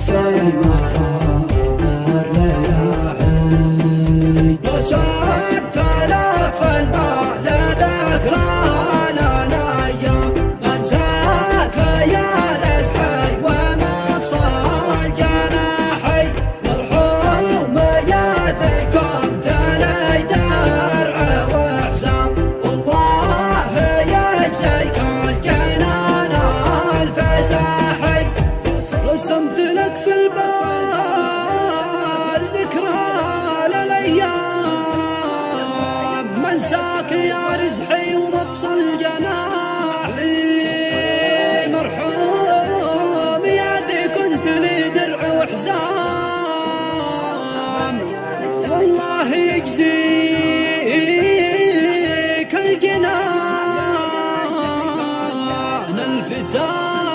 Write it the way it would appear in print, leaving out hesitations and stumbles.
في مقام الرياحين. وصدت لك في البال ذكرانا الأيام، أنساك يا رزقي ومفصل جناحي. مرحوم يا ذي كنت لي درع وحزام، والله يجزيك الجنان الفساحي. رسمت لك في البال ذكرى للأيام، منساك يا رزحي ومفصل جناحي. مرحوم يا ذي كنت لي درع وحزام، والله يجزيك الجنان الفساد.